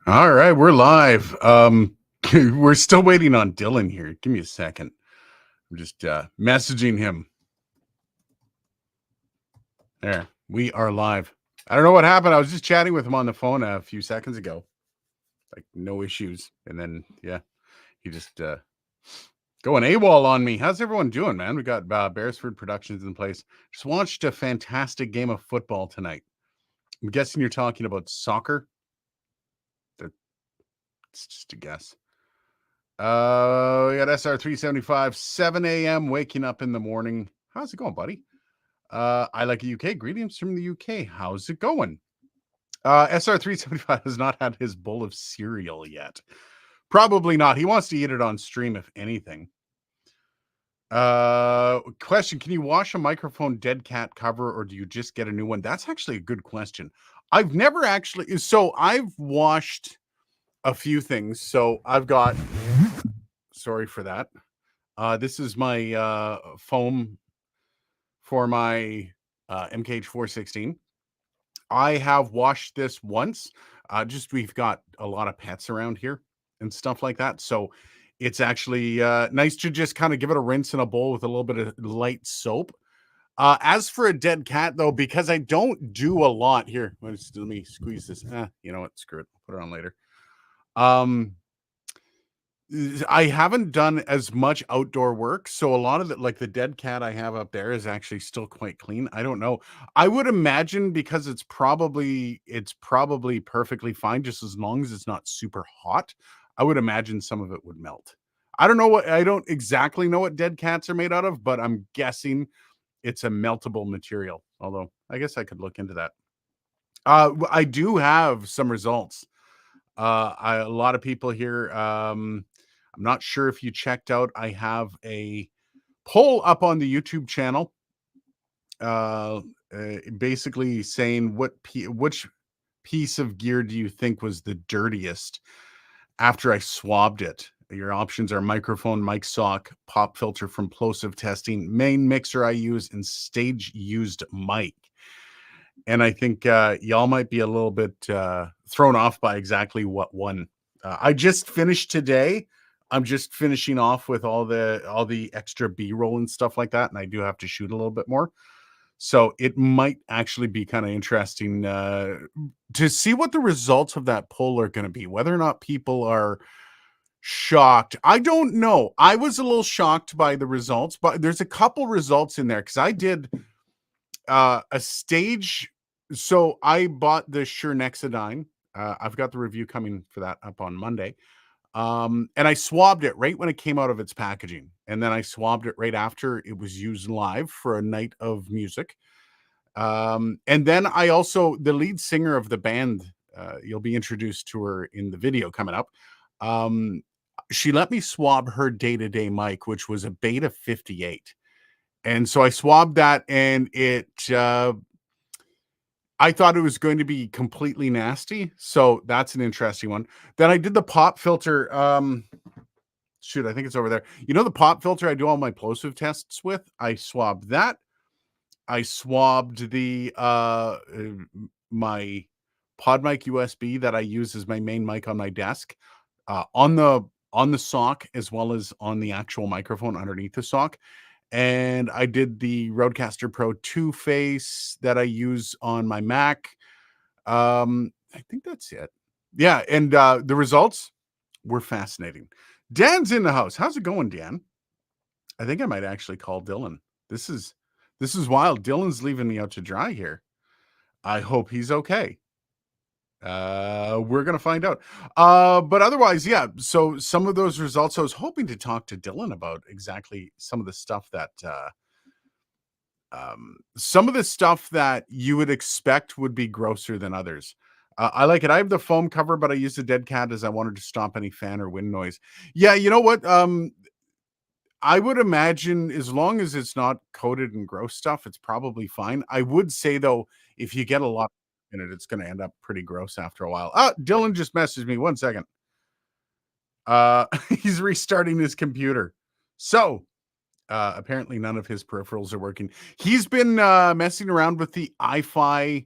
All right, we're live. We're still waiting on Dylan here. Give me a second. I'm just messaging him. There, we are live. I don't know what happened. I was just chatting with him on the phone a few seconds ago. Like no issues, and then he just going AWOL on me. How's everyone doing, man? We got Beresford Productions in place. Just watched a fantastic game of football tonight. I'm guessing you're talking about soccer. That's just a guess. We got SR375, 7 a.m. waking up in the morning. How's it going, buddy? I like a UK. Greetings from the UK. How's it going? SR375 has not had his bowl of cereal yet. Probably not. He wants to eat it on stream, if anything. Question: can you wash a microphone dead cat cover, or do you just get a new one? That's actually a good question. I've never actually. So I've washed a few things. So I've got. Sorry for that. This is my foam for my MKH 416. I have washed this once. Just we've got a lot of pets around here and stuff like that. So it's actually nice to just kind of give it a rinse in a bowl with a little bit of light soap. As for a dead cat, though, because I don't do a lot here, let me squeeze this. You know what? Screw it. I'll put it on later. I haven't done as much outdoor work, so a lot of it, like the dead cat I have up there, is actually still quite clean. I don't know. I would imagine because it's probably perfectly fine, just as long as it's not super hot. I would imagine some of it would melt. I don't exactly know what dead cats are made out of, but I'm guessing it's a meltable material. Although I guess I could look into that. I do have some results. A lot of people here. I'm not sure if you checked out. I have a poll up on the YouTube channel, basically saying which piece of gear do you think was the dirtiest after I swabbed it. Your options are microphone, mic sock, pop filter from plosive testing, main mixer I use, and stage used mic. And I think y'all might be a little bit thrown off by exactly what one. I just finished today. I'm just finishing off with all the extra B-roll and stuff like that, and I do have to shoot a little bit more. So it might actually be kind of interesting to see what the results of that poll are going to be, whether or not people are shocked. I don't know. I was a little shocked by the results, but there's a couple results in there because I did a stage. So I bought the Shure Nexidine. I've got the review coming for that up on Monday. And I swabbed it right when it came out of its packaging. And then I swabbed it right after it was used live for a night of music. And then I also, the lead singer of the band, you'll be introduced to her in the video coming up. She let me swab her day-to-day mic, which was a Beta 58. And so I swabbed that, and I thought it was going to be completely nasty. So that's an interesting one. Then I did the pop filter. Shoot, I think it's over there. You know the pop filter I do all my plosive tests with? I swabbed that. I swabbed the my PodMic USB that I use as my main mic on my desk on the sock, as well as on the actual microphone underneath the sock. And I did the Rodecaster Pro 2 face that I use on my Mac. I think that's it. Yeah, and the results were fascinating. Dan's in the house. How's it going, Dan? I think I might actually call Dylan. This is wild. Dylan's leaving me out to dry here. I hope he's okay. We're gonna find out. But otherwise, yeah. So some of those results, I was hoping to talk to Dylan about exactly some of the stuff that you would expect would be grosser than others. I like it. I have the foam cover, but I use the dead cat as I wanted to stop any fan or wind noise. Yeah, you know what? I would imagine as long as it's not coated in gross stuff, it's probably fine. I would say though, if you get a lot in it, it's going to end up pretty gross after a while. Dylan just messaged me. 1 second. He's restarting his computer. So apparently none of his peripherals are working. He's been messing around with the iFi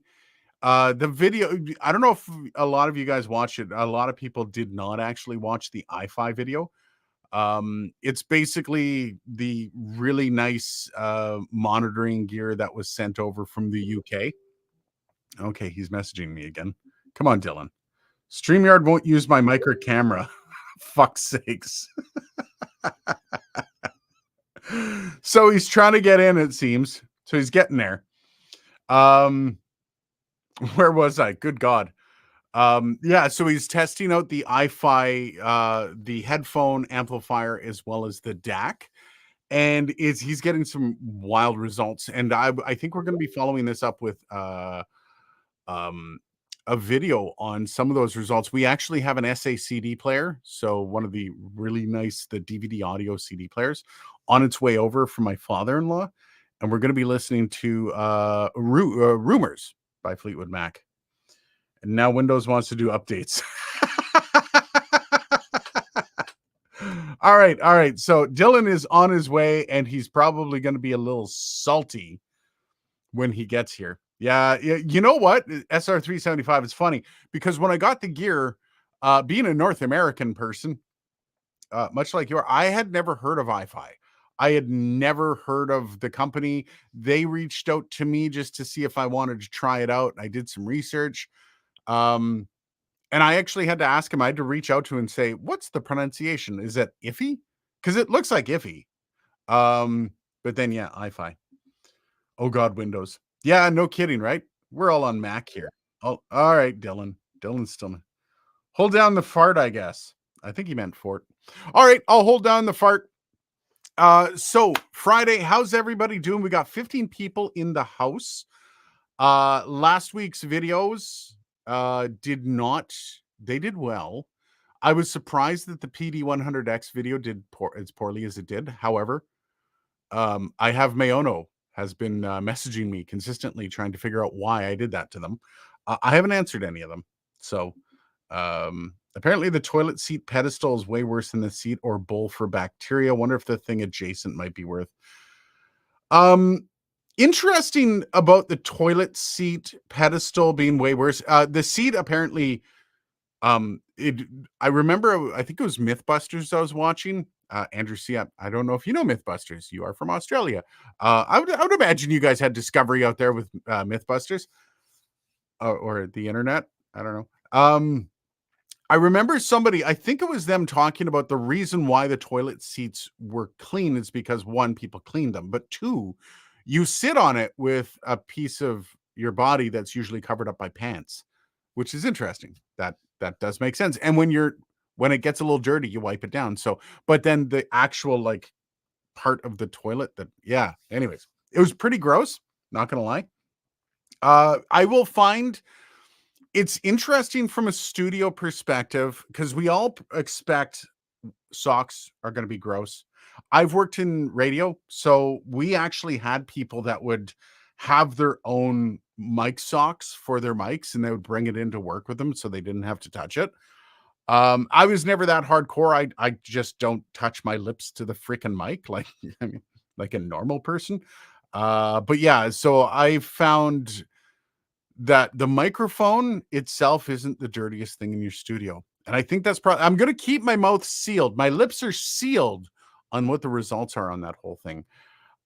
The video, I don't know if a lot of you guys watched it. A lot of people did not actually watch the iFi video. It's basically the really nice, monitoring gear that was sent over from the UK. Okay, he's messaging me again. Come on, Dylan. StreamYard won't use my micro camera. Fuck's sakes. So he's trying to get in, it seems. So he's getting there. Um, where was I? Good God. Yeah, so he's testing out the iFi, the headphone amplifier as well as the DAC. And he's getting some wild results. And I think we're going to be following this up with um, a video on some of those results. We actually have an SACD player, so one of the really nice the DVD audio CD players, on its way over from my father-in-law, and we're going to be listening to Rumors by Fleetwood Mac. And now Windows wants to do updates. All right. So Dylan is on his way, and he's probably going to be a little salty when he gets here. Yeah, you know what? SR375 is funny because when I got the gear, being a North American person, much like you are, I had never heard of iFi. I had never heard of the company. They reached out to me just to see if I wanted to try it out. I did some research. And I actually had to ask him, I had to reach out to him and say, what's the pronunciation? Is it iffy? Because it looks like iffy. But then, yeah, iFi. Oh, God, Windows. Yeah, no kidding, right? We're all on Mac here. Oh, all right, Dylan. Dylan's still. Hold down the fart, I guess. I think he meant fort. All right, I'll hold down the fart. So Friday, how's everybody doing? We got 15 people in the house. Last week's videos they did well. I was surprised that the PD100X video did as poorly as it did. However, I have Mayono has been messaging me consistently trying to figure out why I did that to them. I haven't answered any of them. So apparently the toilet seat pedestal is way worse than the seat or bowl for bacteria. Wonder if the thing adjacent might be worth. Interesting about the toilet seat pedestal being way worse. The seat apparently, I remember, I think it was Mythbusters I was watching. Andrew C. I don't know if you know Mythbusters. You are from Australia. I would imagine you guys had Discovery out there with Mythbusters or the internet. I don't know. I remember somebody, I think it was them talking about the reason why the toilet seats were clean is because one, people cleaned them, but two, you sit on it with a piece of your body that's usually covered up by pants, which is interesting. That does make sense. And when it gets a little dirty, you wipe it down. So, but then the actual like part of the toilet yeah. Anyways, it was pretty gross. Not gonna lie. I will find it's interesting from a studio perspective because we all expect socks are going to be gross. I've worked in radio, so we actually had people that would have their own mic socks for their mics and they would bring it into work with them so they didn't have to touch it. I was never that hardcore. I just don't touch my lips to the freaking mic like I mean, like a normal person. But yeah, so I found that the microphone itself isn't the dirtiest thing in your studio. And I think that's probably, I'm going to keep my mouth sealed. My lips are sealed on what the results are on that whole thing.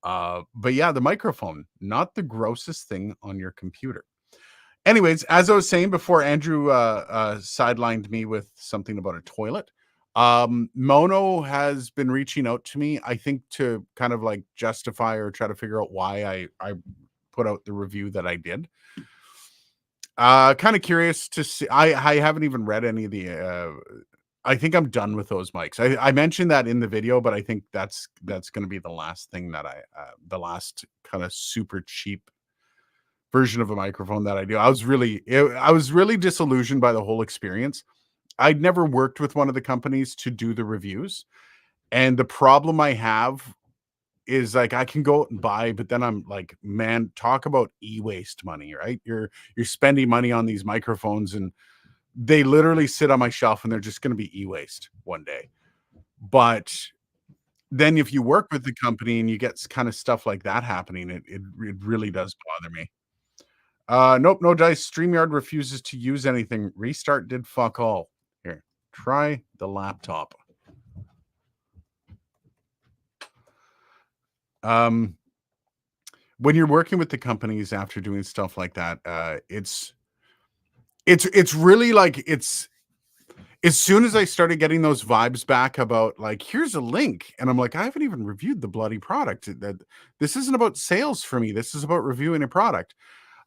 But yeah, the microphone, not the grossest thing on your computer. Anyways, as I was saying before, Andrew sidelined me with something about a toilet. Mono has been reaching out to me, I think, to kind of like justify or try to figure out why I put out the review that I did. Kind of curious to see. I haven't even read any of the. I think I'm done with those mics. I mentioned that in the video, but I think that's going to be the last thing that the last kind of super cheap version of a microphone that I do. I was really disillusioned by the whole experience. I'd never worked with one of the companies to do the reviews, and the problem I have is like I can go out and buy, but then I'm like, man, talk about e-waste money, right? You're spending money on these microphones and they literally sit on my shelf and they're just going to be e-waste one day. But then if you work with the company and you get kind of stuff like that happening, it really does bother me. Nope, no dice. StreamYard refuses to use anything. Restart did fuck all. Here, try the laptop. When you're working with the companies after doing stuff like that, it's really like it's as soon as I started getting those vibes back about like, here's a link, and I'm like, I haven't even reviewed the bloody product. That this isn't about sales for me. This is about reviewing a product.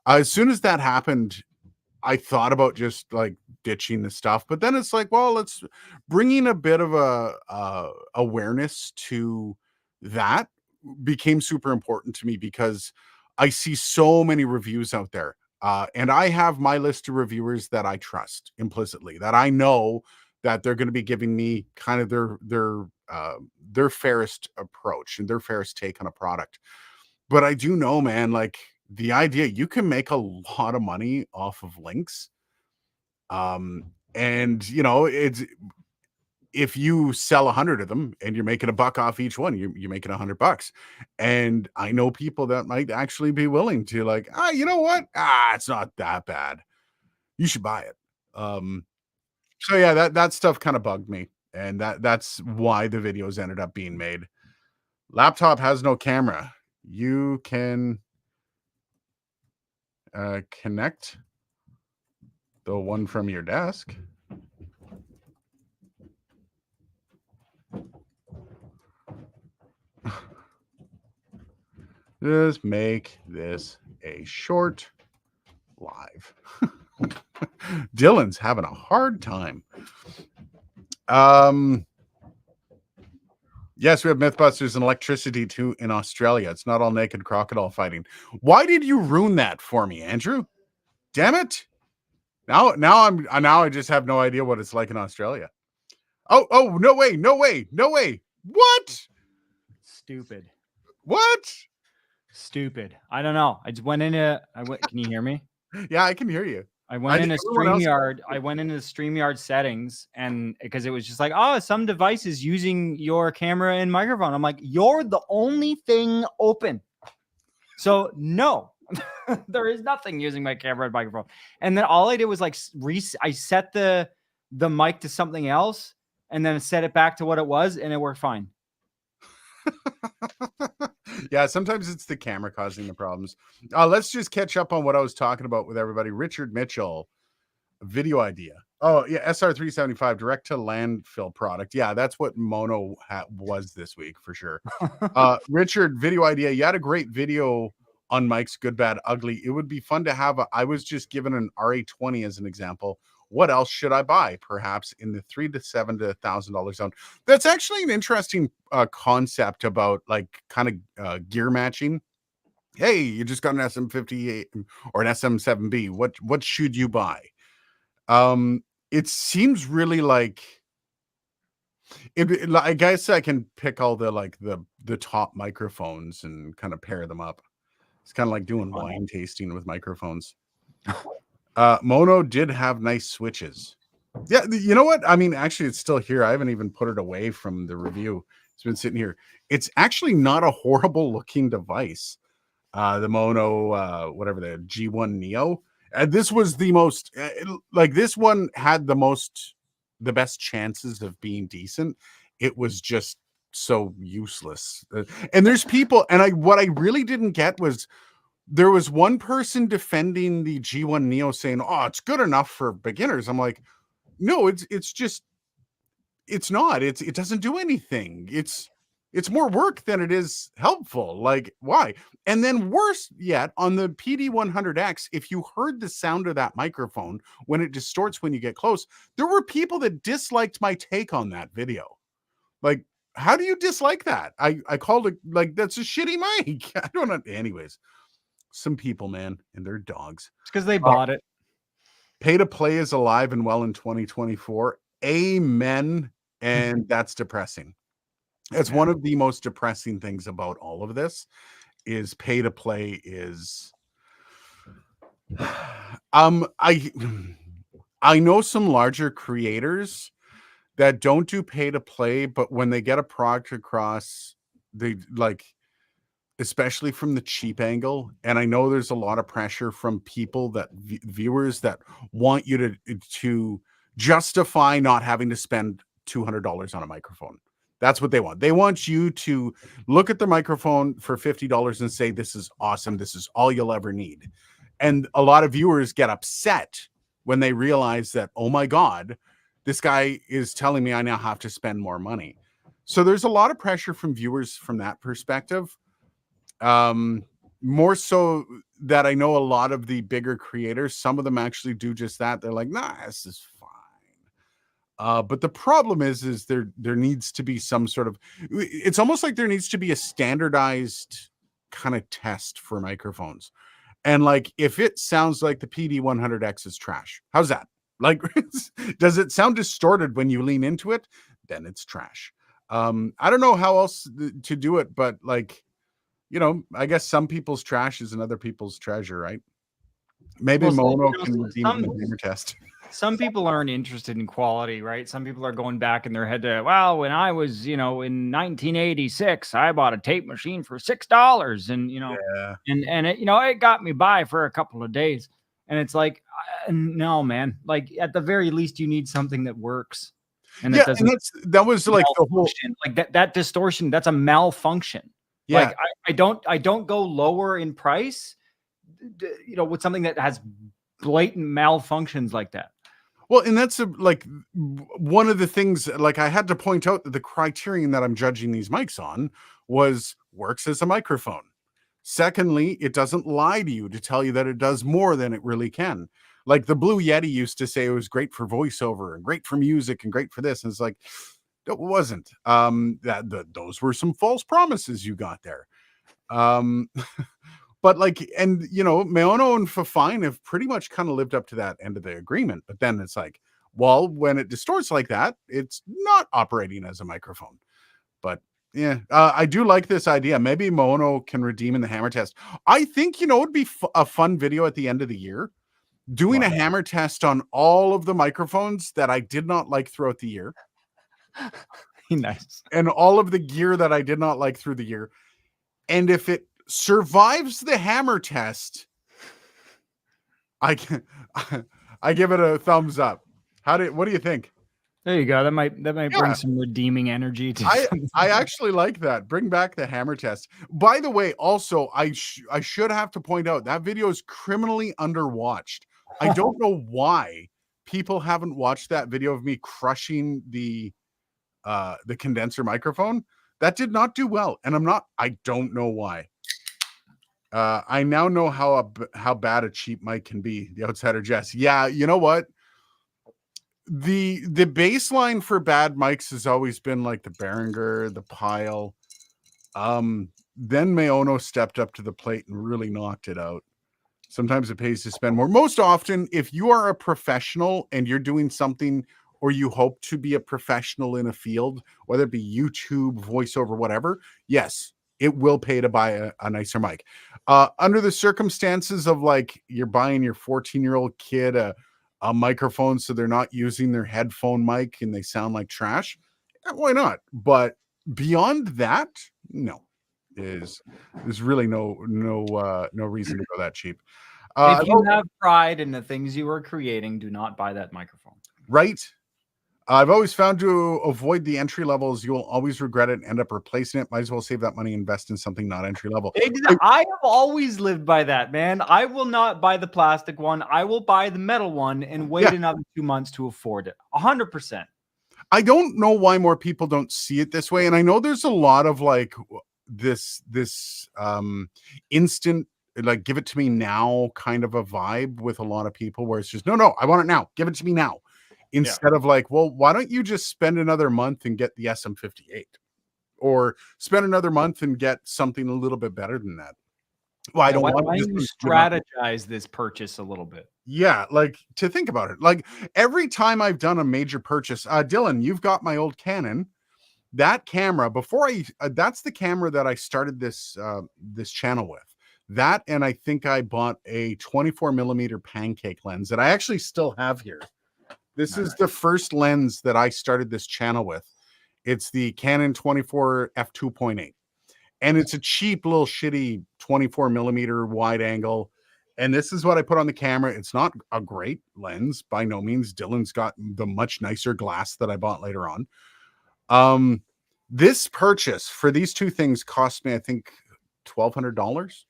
As soon as that happened, I thought about just like ditching the stuff, but then it's like, well, let's bringing a bit of a awareness to that became super important to me because I see so many reviews out there. And I have my list of reviewers that I trust implicitly, that I know that they're going to be giving me kind of their fairest approach and their fairest take on a product. But I do know, man, like the idea you can make a lot of money off of links. And you know, it's if you sell 100 of them and you're making $1 off each one, you're making $100. And I know people that might actually be willing to like, you know what? It's not that bad. You should buy it. So yeah, that stuff kind of bugged me. And that's why the videos ended up being made. Laptop has no camera. You can connect the one from your desk. Just make this a short live. Dylan's having a hard time. Yes, we have Mythbusters and electricity too in Australia. It's not all naked crocodile fighting. Why did you ruin that for me, Andrew? Damn it! Now I just have no idea what it's like in Australia. Oh, no way. What? Stupid. What? Stupid. I don't know. I just went into. Can you hear me? Yeah, I can hear you. I went into StreamYard. I went into the StreamYard settings, and because it was just like, oh, some device is using your camera and microphone. I'm like, you're the only thing open. So no, there is nothing using my camera and microphone. And then all I did was like I set the mic to something else, and then set it back to what it was, and it worked fine. Yeah, sometimes it's the camera causing the problems. Let's just catch up on what I was talking about with everybody. Richard Mitchell, video idea. Oh, yeah, SR375, direct to landfill product. Yeah, that's what Mono was this week for sure. Richard, video idea. You had a great video on Mike's Good, Bad, Ugly. It would be fun to have. I was just given an RA20 as an example. What else should I buy? Perhaps in the $3,000 to $7,000 to $1,000 zone. That's actually an interesting concept about like kind of gear matching. Hey, you just got an SM58 or an SM7B. What should you buy? It seems really like I guess I can pick all the like the top microphones and kind of pair them up. It's kind of like doing wine tasting with microphones. Mono did have nice switches. Yeah, you know what? I mean, actually, it's still here. I haven't even put it away from the review. It's been sitting here. It's actually not a horrible looking device. The Mono, whatever, the G1 Neo. This was the most, like this one had the best chances of being decent. It was just so useless. And there's people, and what I really didn't get was there was one person defending the G1 Neo saying, oh, it's good enough for beginners. I'm like, no, it's not. It doesn't do anything. It's more work than it is helpful. Like, why? And then worse yet, on the PD100X, if you heard the sound of that microphone when it distorts when you get close, there were people that disliked my take on that video. Like, how do you dislike that? I called it like, that's a shitty mic. I don't know. Anyways, some people, man, and their dogs. It's because they bought it. Pay to play is alive and well in 2024. Amen. And that's depressing. It's one of the most depressing things about all of this is pay to play is I know some larger creators that don't do pay to play, but when they get a product across, they like especially from the cheap angle. And I know there's a lot of pressure from people that viewers that want you to justify not having to spend $200 on a microphone. That's what they want. They want you to look at the microphone for $50 and say, this is awesome. This is all you'll ever need. And a lot of viewers get upset when they realize that, oh my God, this guy is telling me I now have to spend more money. So there's a lot of pressure from viewers from that perspective. More so that I know a lot of the bigger creators, some of them actually do just that. They're like, nah, this is fine. But the problem is there needs to be some sort of, it's almost like there needs to be a standardized kind of test for microphones. And like, if it sounds like the PD100X is trash, how's that? Like, does it sound distorted when you lean into it? Then it's trash. I don't know how else to do it, but like, you know, I guess some people's trash is another people's treasure, right? Maybe Mono can redeem the gamer test. Some people aren't interested in quality, right? Some people are going back in their head to, well, when I was, you know, in 1986, I bought a tape machine for $6, and you know, and it, you know, it got me by for a couple of days. And it's like, no, man. Like at the very least, you need something that works. And yeah, and that was like the whole, like that distortion. That's a malfunction. Yeah, like I don't go lower in price, you know, with something that has blatant malfunctions like that. Well, and that's like one of the things, like I had to point out that the criterion that I'm judging these mics on was works as a microphone. Secondly, it doesn't lie to you to tell you that it does more than it really can. Like the Blue Yeti used to say it was great for voiceover and great for music and great for this. And it's like, it wasn't. Those were some false promises you got there. But like, and you know, Maono and Fafine have pretty much kind of lived up to that end of the agreement. But then it's like, well, when it distorts like that, it's not operating as a microphone. But yeah, I do like this idea. Maybe Maono can redeem in the hammer test. I think, you know, it'd be a fun video at the end of the year, doing a hammer test on all of the microphones that I did not like throughout the year. Nice. And all of the gear that I did not like through the year. And if it survives the hammer test, I give it a thumbs up. What do you think? There you go. That might bring some redeeming energy to I actually like that. Bring back the hammer test. By the way, also I should have to point out that video is criminally underwatched. I don't know why people haven't watched that video of me crushing the condenser microphone. That did not do well, and I don't know why. I now know how bad a cheap mic can be. The Outsider Jess. Yeah, you know what? The baseline for bad mics has always been like the Behringer, the Pile. Then Maono stepped up to the plate and really knocked it out. Sometimes it pays to spend more. Most often, if you are a professional and you're doing something, or you hope to be a professional in a field, whether it be YouTube, voiceover, whatever, yes, it will pay to buy a nicer mic. Under the circumstances of like you're buying your 14-year-old kid a microphone so they're not using their headphone mic and they sound like trash, why not? But beyond that, no. There's really no reason to go that cheap. If you have pride in the things you are creating, do not buy that microphone. Right. I've always found to avoid the entry levels, you'll always regret it and end up replacing it. Might as well save that money and invest in something not entry level. I have always lived by that, man. I will not buy the plastic one. I will buy the metal one and wait another 2 months to afford it. 100%. I don't know why more people don't see it this way. And I know there's a lot of like this instant, like give it to me now kind of a vibe with a lot of people where it's just, no, I want it now. Give it to me now. Instead of like, well, why don't you just spend another month and get the SM58 or spend another month and get something a little bit better than that? Well, I don't want to strategize this purchase a little bit. Yeah, like to think about it. Like every time I've done a major purchase, Dylan, you've got my old Canon. That camera, that's the camera that I started this channel with. That, and I think I bought a 24mm pancake lens that I actually still have here. This is the first lens that I started this channel with. It's the Canon 24 f2.8. and it's a cheap little shitty 24 millimeter wide angle. And this is what I put on the camera. It's not a great lens by no means. Dylan's got the much nicer glass that I bought later on. This purchase for these two things cost me, I think, $1,200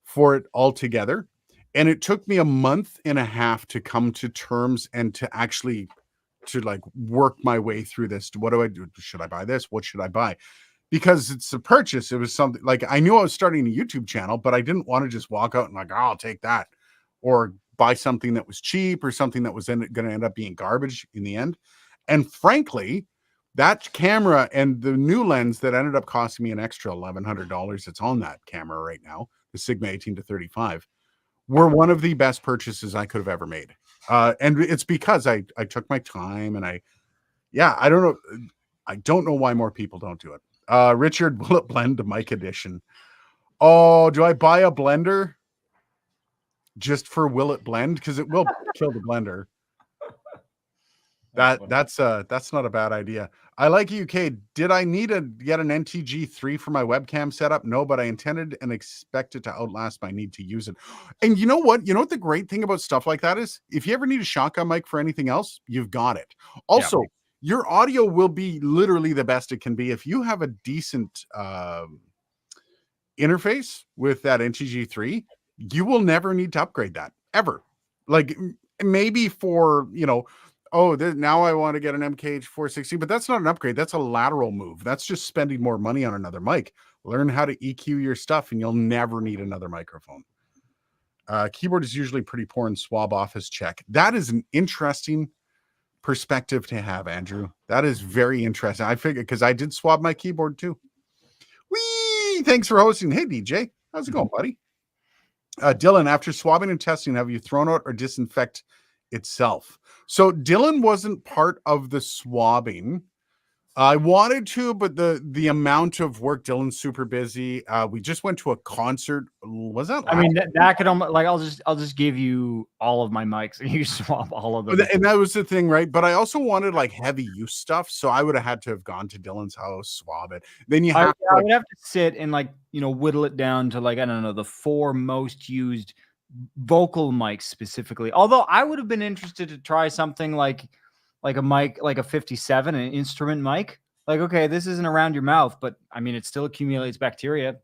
for it all together. And it took me a month and a half to come to terms and to actually to like work my way through this. What do I do? Should I buy this? What should I buy? Because it's a purchase. It was something like I knew I was starting a YouTube channel, but I didn't want to just walk out and like, oh, I'll take that, or buy something that was cheap or something that was going to end up being garbage in the end. And frankly, that camera and the new lens that ended up costing me an extra $1,100, it's on that camera right now, the Sigma 18-35, were one of the best purchases I could have ever made. And it's because I took my time and I don't know why more people don't do it. Richard, will it blend to mic edition? Oh, do I buy a blender just for will it blend? Because it will kill the blender. That's not a bad idea. I like UK. Did I need to get an NTG3 for my webcam setup? No, but I intended and expect it to outlast my need to use it. And you know what? You know what the great thing about stuff like that is? If you ever need a shotgun mic for anything else, you've got it. Also, your audio will be literally the best it can be. If you have a decent interface with that NTG3, you will never need to upgrade that ever. Like maybe for, now I want to get an MKH 460, but that's not an upgrade. That's a lateral move. That's just spending more money on another mic. Learn how to EQ your stuff and you'll never need another microphone. Keyboard is usually pretty poor in swab office check. That is an interesting perspective to have, Andrew. That is very interesting. I figured because I did swab my keyboard too. Whee! Thanks for hosting. Hey, DJ. How's it going, buddy? Dylan, after swabbing and testing, have you thrown out or disinfect itself? So Dylan wasn't part of the swabbing. I wanted to, but the amount of work, Dylan's super busy. We just went to a concert. Was that? I mean, that could almost like I'll just give you all of my mics and you swap all of them. And that was the thing, right? But I also wanted like heavy use stuff, so I would have had to have gone to Dylan's house, swab it. Then I would have to sit and whittle it down to I don't know, the 4 most used vocal mics specifically. Although I would have been interested to try something like a mic, like a 57, an instrument mic. Like, okay, this isn't around your mouth, but I mean, it still accumulates bacteria.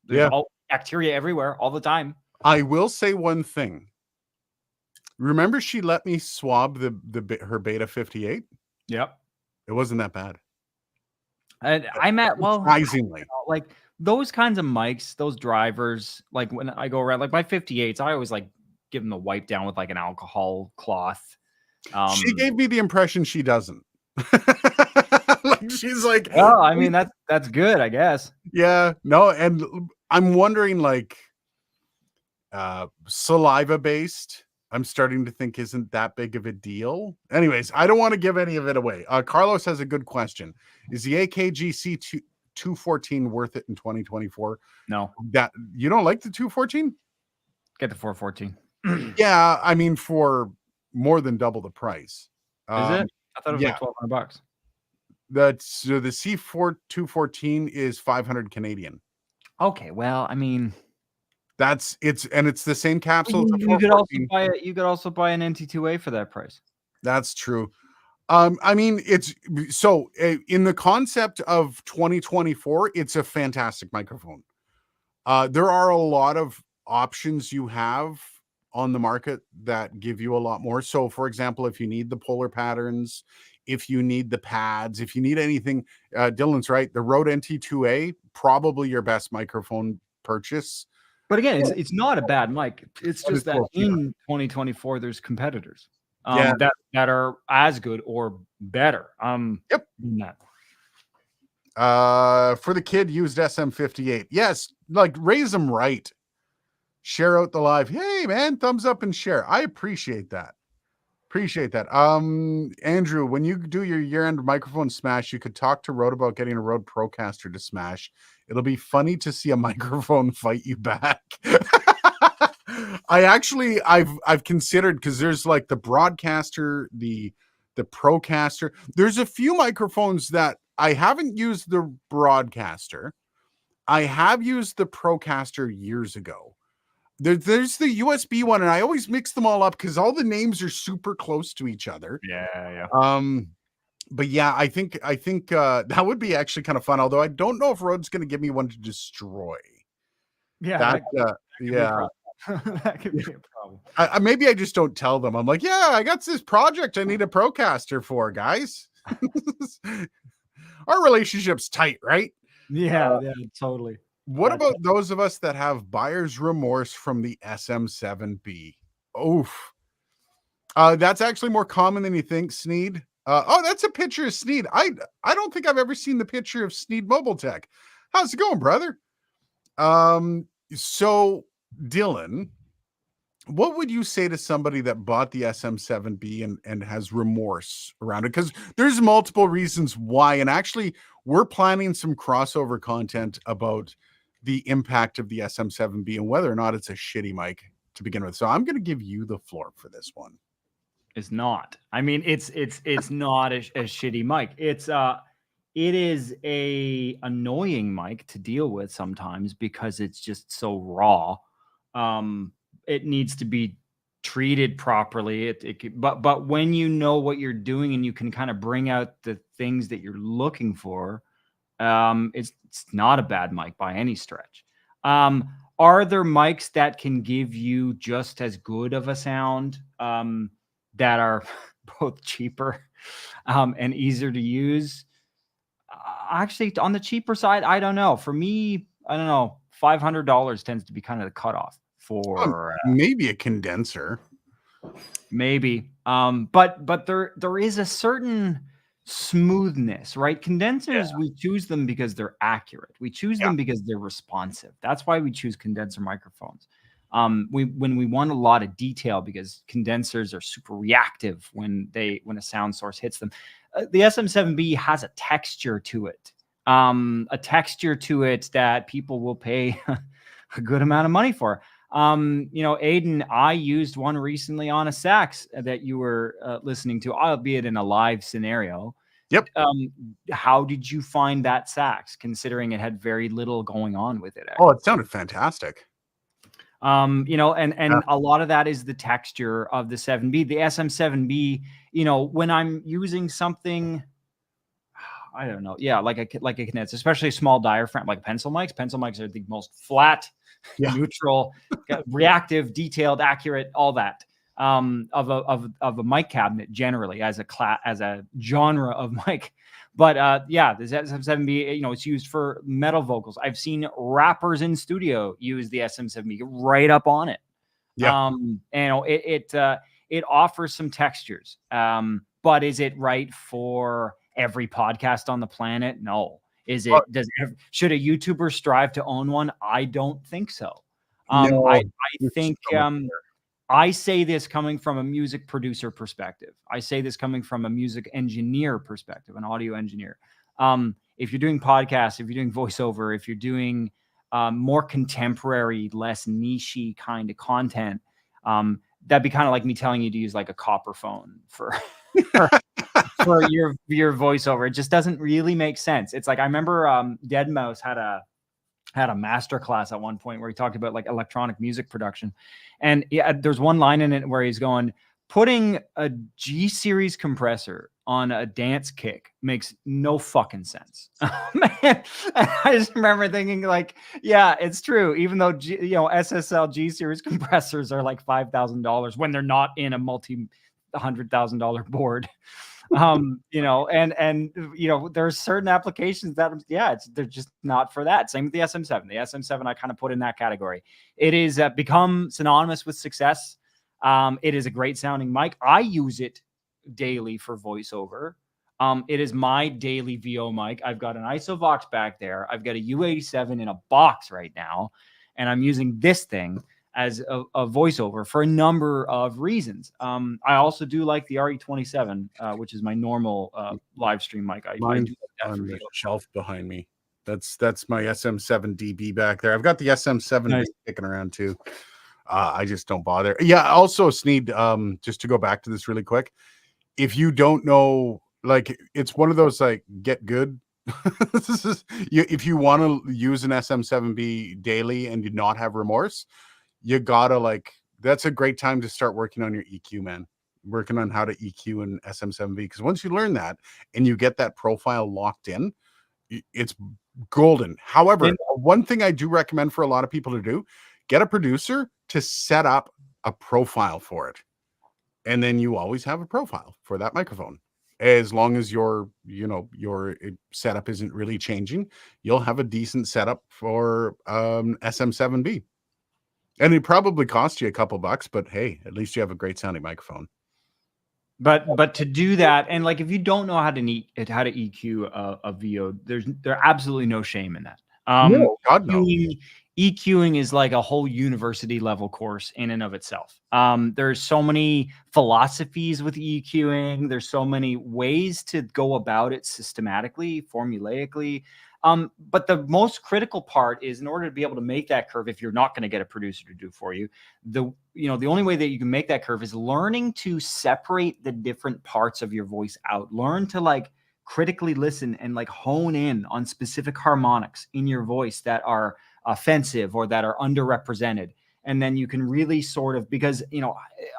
There's bacteria everywhere all the time. I will say one thing. Remember, she let me swab her Beta 58. Yep, it wasn't that bad. And I'm at surprisingly like those kinds of mics, those drivers. Like when I go around, like my 58s, I always give them a wipe down with an alcohol cloth. She gave me the impression she doesn't. She's like, well, I mean, that's good, I guess. Yeah, no, and I'm wondering saliva based, I'm starting to think isn't that big of a deal. Anyways, I don't want to give any of it away. Carlos has a good question. Is the AKG C214 worth it in 2024? No. That you don't like the 214? Get the 414. Yeah, I mean for more than double the price. Is it? I thought it was like $1,200. That's the C4 214 is 500 Canadian. Okay, well, I mean, it's the same capsule. You could also buy an NT2A for that price. That's true. I mean, it's so in the concept of 2024, it's a fantastic microphone. There are a lot of options you have on the market that give you a lot more. So for example, if you need the polar patterns, if you need the pads, if you need anything, Dylan's right. The Rode NT2A, probably your best microphone purchase. But again, it's not a bad mic. It's just that in 2024, there's competitors that are as good or better. Yep. Than that. For the kid, used SM58. Yes, raise them right. Share out the live. Hey man, thumbs up and share. I appreciate that. Andrew, when you do your year-end microphone smash, you could talk to Rode about getting a Rode Procaster to smash. It'll be funny to see a microphone fight you back. I've considered, because there's the Broadcaster, the Procaster. There's a few microphones that I haven't used the Broadcaster. I have used the Procaster years ago. There's the USB one, and I always mix them all up because all the names are super close to each other. Yeah. But yeah, I think that would be actually kind of fun. Although I don't know if Rode's going to give me one to destroy. Yeah, That yeah, that could be a problem. maybe I just don't tell them. I'm like, yeah, I got this project I need a Procaster for, guys. Our relationship's tight, right? Yeah, totally. What about those of us that have buyer's remorse from the SM7B? Oof. That's actually more common than you think, Sneed. Oh, that's a picture of Sneed. I don't think I've ever seen the picture of Sneed Mobile Tech. How's it going, brother? So Dylan, what would you say to somebody that bought the SM7B and has remorse around it? Because there's multiple reasons why, and actually we're planning some crossover content about the impact of the SM7B and whether or not it's a shitty mic to begin with. So I'm going to give you the floor for this one. It's not. I mean, it's not a shitty mic. It is a annoying mic to deal with sometimes because it's just so raw. It needs to be treated properly. But when you know what you're doing and you can kind of bring out the things that you're looking for, it's not a bad mic by any stretch. Are there mics that can give you just as good of a sound that are both cheaper and easier to use? Actually, on the cheaper side, I don't know. For me, I don't know. $500 tends to be kind of the cutoff for maybe a condenser. Maybe. But there is a certain smoothness, right? Condensers, we choose them because they're accurate. We choose them because they're responsive. That's why we choose condenser microphones. When we want a lot of detail, because condensers are super reactive when a sound source hits them. The SM7B has a texture to it. That people will pay a good amount of money for. Aiden, I used one recently on a sax that you were listening to, albeit in a live scenario. Yep. How did you find that sax, considering it had very little going on with it? Actually? Oh, it sounded fantastic. And a lot of that is the texture of the 7B. The SM7B, when I'm using something, I don't know, like a condenser, especially a small diaphragm, like pencil mics. Pencil mics are the most flat, neutral, reactive, detailed, accurate, all that of a mic cabinet generally as a genre of mic. But the SM7B, it's used for metal vocals. I've seen rappers in studio use the SM7B right up on it. Yeah. It offers some textures. But is it right for every podcast on the planet? No. Should a YouTuber strive to own one? I don't think so. No, I think I say this coming from a music producer perspective. I say this coming from a music engineer perspective, an audio engineer. If you're doing podcasts, if you're doing voiceover, if you're doing more contemporary, less niche-y kind of content, that'd be kind of like me telling you to use like a copper phone for your voiceover. It just doesn't really make sense. It's like, I remember Deadmau5 had a master class at one point where he talked about like electronic music production. And there's one line in it where he's going, putting a G series compressor on a dance kick makes no fucking sense. Man, I just remember thinking like, yeah, it's true. Even though, SSL G series compressors are like $5,000 when they're not in a $100,000 board. There's certain applications that, they're just not for that. Same with the SM7. The SM7 I kind of put in that category. It is become synonymous with success. It is a great sounding mic. I use it daily for voiceover. It is my daily VO mic. I've got an ISOVox back there. I've got a U87 in a box right now, and I'm using this thing as a voiceover for a number of reasons. I also do like the RE27, which is my normal live stream mic. I do like that on the shelf behind me. That's my SM7DB back there. I've got the SM7B kicking around too. I just don't bother. Yeah. Also, Sneed, just to go back to this really quick, if you don't know, like, it's one of those like get good This is if you want to use an SM7B daily and you not have remorse, you gotta like that's a great time to start working on your EQ, man. Working on how to EQ in SM7B, because once you learn that and you get that profile locked in, it's golden. However, And one thing I do recommend for a lot of people to do, get a producer to set up a profile for it. And then you always have a profile for that microphone. As long as your setup isn't really changing, you'll have a decent setup for SM7B. And it probably cost you a couple bucks, but hey, at least you have a great sounding microphone. but to do that, and like if you don't know how to EQ a VO, there's absolutely no shame in that. No, God no. EQing is like a whole university level course in and of itself. There's so many philosophies with EQing. There's so many ways to go about it systematically, formulaically. But the most critical part is, in order to be able to make that curve, if you're not going to get a producer to do for you, the only way that you can make that curve is learning to separate the different parts of your voice out. Learn to like critically listen and like hone in on specific harmonics in your voice that are offensive or that are underrepresented. And then you can really sort of, because,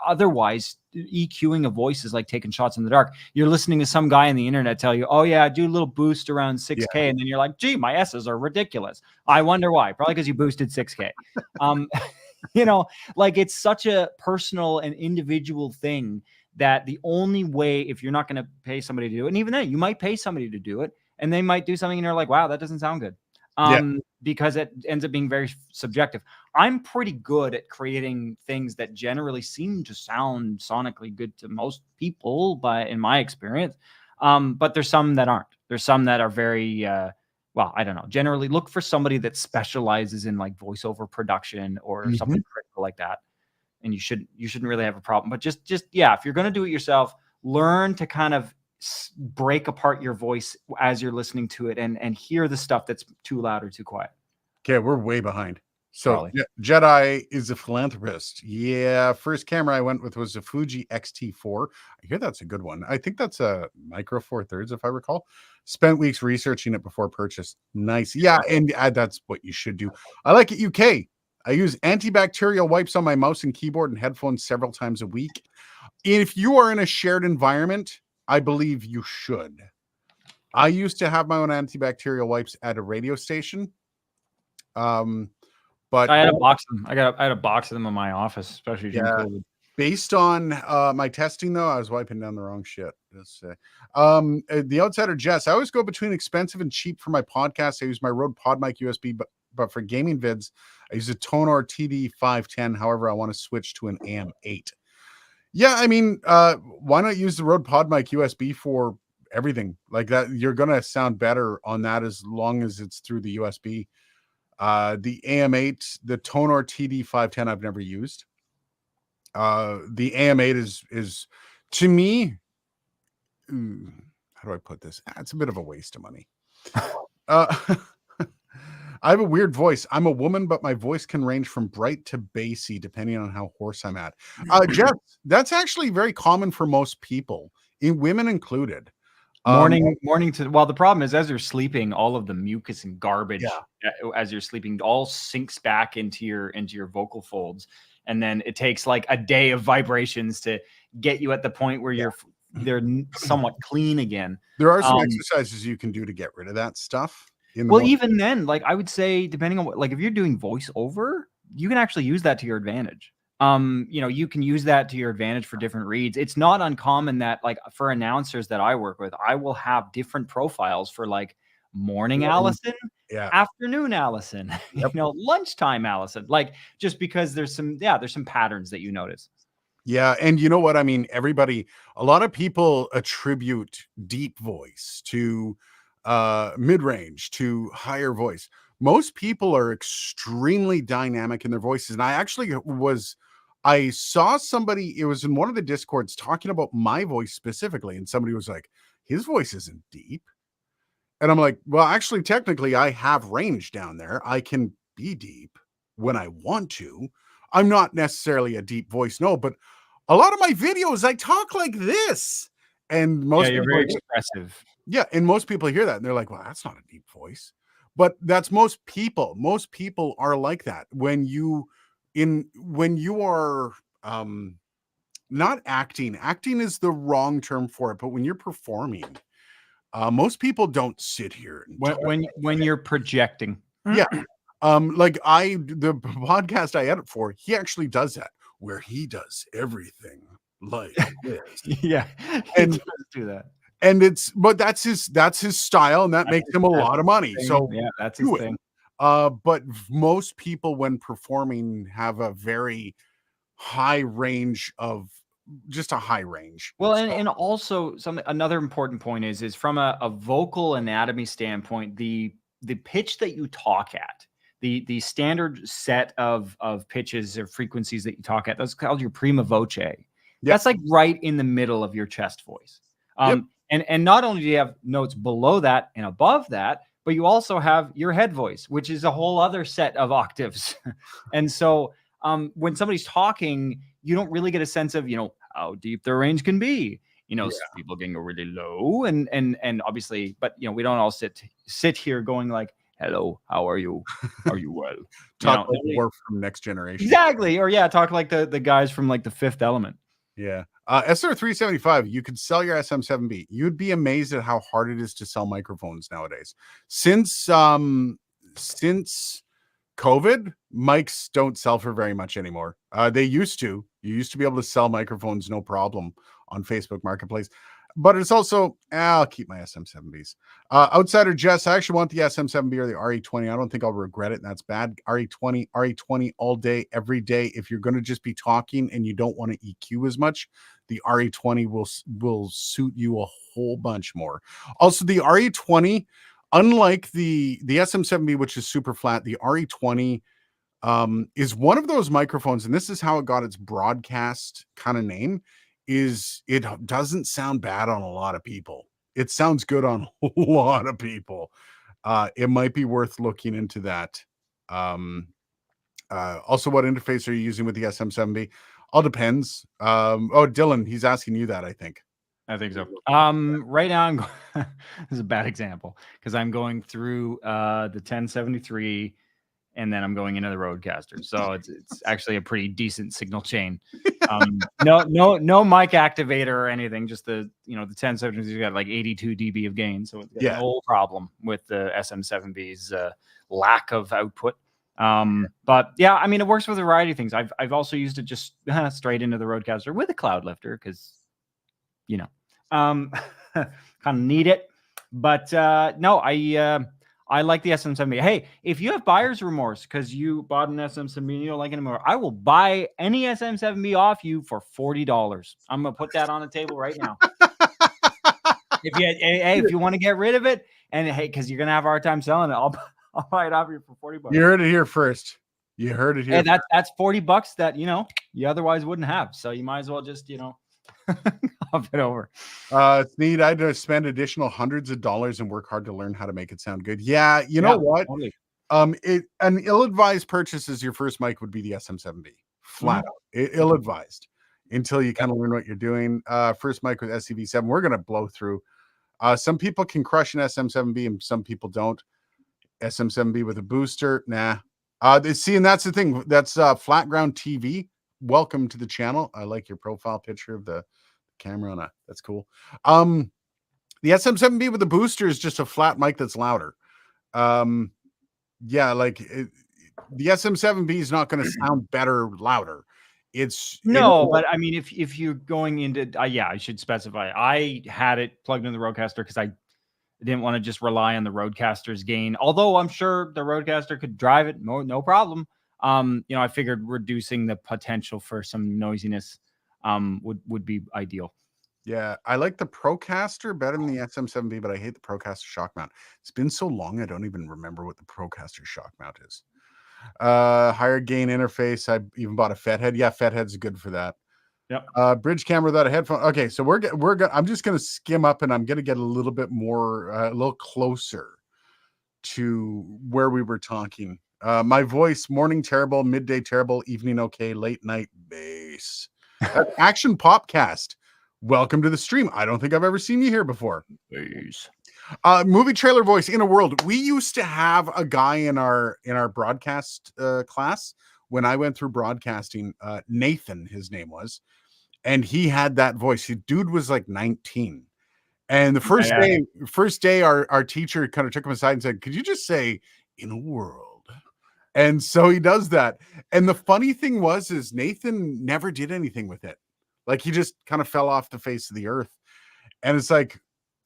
otherwise EQing a voice is like taking shots in the dark. You're listening to some guy on the internet tell you, oh yeah, do a little boost around 6K. Yeah. And then you're like, gee, my S's are ridiculous. I wonder why. Probably because you boosted 6K. Like it's such a personal and individual thing that the only way, if you're not going to pay somebody to do it, and even then you might pay somebody to do it and they might do something and you're like, wow, that doesn't sound good. Because it ends up being very subjective. I'm pretty good at creating things that generally seem to sound sonically good to most people, in my experience. But there's some that aren't. There's some that are very, I don't know. Generally look for somebody that specializes in like voiceover production or something critical like that. And you shouldn't really have a problem. But just if you're going to do it yourself, learn to kind of break apart your voice as you're listening to it and hear the stuff that's too loud or too quiet. Okay, we're way behind. So Jedi is a philanthropist. Yeah, first camera I went with was a Fuji X-T4. I hear that's a good one. I think that's a Micro Four Thirds, if I recall. Spent weeks researching it before purchase. Nice. Yeah, and that's what you should do. I like it UK. I use antibacterial wipes on my mouse and keyboard and headphones several times a week. If you are in a shared environment, I believe you should. I used to have my own antibacterial wipes at a radio station. But I had a box of them. I had a box of them in my office, especially during COVID. Based on my testing, though, I was wiping down the wrong shit. The Outsider Jess, I always go between expensive and cheap for my podcast. I use my Rode PodMic USB, but for gaming vids, I use a Tonor TD510. However, I want to switch to an AM8. Yeah, I mean, why not use the Rode PodMic USB for everything like that? You're gonna sound better on that as long as it's through the USB. The AM8, the Tonor TD510, I've never used. The AM8 is to me, how do I put this? It's a bit of a waste of money. I have a weird voice. I'm a woman, but my voice can range from bright to bassy depending on how hoarse I'm at. Jeff, that's actually very common for most people, women included. Morning to, well, the problem is as you're sleeping, all of the mucus and garbage as you're sleeping all sinks back into your vocal folds. And then it takes like a day of vibrations to get you at the point where they're somewhat clean again. There are some exercises you can do to get rid of that stuff. Even then, like I would say, depending on what, like if you're doing voiceover, you can actually use that to your advantage. You can use that to your advantage for different reads. It's not uncommon that like for announcers that I work with, I will have different profiles for like morning Allison, afternoon Allison, lunchtime Allison, like just because there's some patterns that you notice. Yeah. And you know what? I mean, a lot of people attribute deep voice to mid-range to higher voice. Most people are extremely dynamic in their voices. And I saw somebody, it was in one of the Discords talking about my voice specifically. And somebody was like, his voice isn't deep. And I'm like, well, actually, technically I have range down there. I can be deep when I want to. I'm not necessarily a deep voice, no, but a lot of my videos, I talk like this. And most you're people very expressive. Yeah, and most people hear that and they're like, "Well, that's not a deep voice." But that's most people. Most people are like that. When you are not acting. Acting is the wrong term for it, but when you're performing, most people don't sit here and talk. When you're projecting. Yeah. Like the podcast I edit for, he actually does that, where he does everything like this. Yeah, he And does do that. and but that's his style, and that makes him a lot of money. So Yeah, that's his do it. thing. But most people when performing have a very high range of just a high range. Well, and also another important point is from a vocal anatomy standpoint, the pitch that you talk at, the standard set of pitches or frequencies that you talk at, that's called your prima voce. Yep. That's like right in the middle of your chest voice. Yep. And not only do you have notes below that and above that, but you also have your head voice, which is a whole other set of octaves. And so when somebody's talking, you don't really get a sense of, how deep their range can be. People can go really low and obviously, but we don't all sit here going like, "Hello, how are you? Are you well?" Talk like War from Next Generation. Exactly. Or talk like the guys from like The Fifth Element. Yeah. SR375, you could sell your SM7B. You'd be amazed at how hard it is to sell microphones nowadays. Since COVID, mics don't sell for very much anymore. They used to. You used to be able to sell microphones no problem on Facebook Marketplace. But it's also, I'll keep my SM7Bs. Outsider Jess, I actually want the SM7B or the RE20. I don't think I'll regret it, and that's bad. RE20 all day, every day. If you're going to just be talking and you don't want to EQ as much, the RE20 will suit you a whole bunch more. Also, the RE20, unlike the SM7B, which is super flat, the RE20 is one of those microphones, and this is how it got its broadcast kind of name, is it doesn't sound bad on a lot of people. It sounds good on a lot of people. It might be worth looking into that. Also, what interface are you using with the SM7B? All depends. Dylan, he's asking you that, I think. I think so. Right now, this is a bad example because I'm going through the 1073 and then I'm going into the Rodecaster. So it's actually a pretty decent signal chain. No mic activator or anything. Just the 1073's got like 82 dB of gain. So it's got no problem with the SM7B's lack of output. But yeah, I mean, it works with a variety of things. I've also used it just straight into the Rodecaster with a cloud lifter because kind of need it. But no, I like the SM7B. Hey, if you have buyer's remorse because you bought an SM7B and you don't like it anymore, I will buy any SM7B off you for $40. I'm gonna put that on the table right now. If you want to get rid of it, and hey, because you're gonna have a hard time selling it, I'll buy it off you for $40. You heard it here first. You heard it here. Hey, that's $40 that you otherwise wouldn't have. So you might as well just off it over. It's neat. I had to spend additional hundreds of dollars and work hard to learn how to make it sound good. Yeah, you know what? Totally. An ill-advised purchase as your first mic would be the SM7B. Flat out. Ill-advised until you kind of learn what you're doing. First mic with SCV7. We're gonna blow through. Some people can crush an SM7B and some people don't. SM7B with a booster, nah. See, and that's the thing. That's Flat Ground TV. Welcome to the channel. I like your profile picture of the camera on that. That's cool. The SM7B with the booster is just a flat mic that's louder. Yeah, like the SM7B is not going to sound better louder. But I mean, if you're going into, I should specify. I had it plugged in the Rodecaster because I didn't want to just rely on the Rodecaster's gain. Although I'm sure the Rodecaster could drive it, no problem. I figured reducing the potential for some noisiness would be ideal. Yeah, I like the Procaster better than the SM7B, but I hate the Procaster shock mount. It's been so long, I don't even remember what the Procaster shock mount is. Higher gain interface. I even bought a FET head. Yeah, FET head's good for that. Yep. Bridge camera without a headphone. Okay, so we're gonna. I'm just gonna skim up, and I'm gonna get a little bit more, a little closer to where we were talking. My voice: morning terrible, midday terrible, evening okay, late night bass. Action Popcast. welcome to the stream. I don't think I've ever seen you here before. Please. Movie trailer voice in a world. We used to have a guy in our broadcast class when I went through broadcasting. Nathan, his name was, and he had that voice. The dude was like 19. And the first day, our teacher kind of took him aside and said, "Could you just say in a world?" And so he does that. And the funny thing is Nathan never did anything with it. Like he just kind of fell off the face of the earth. And it's like,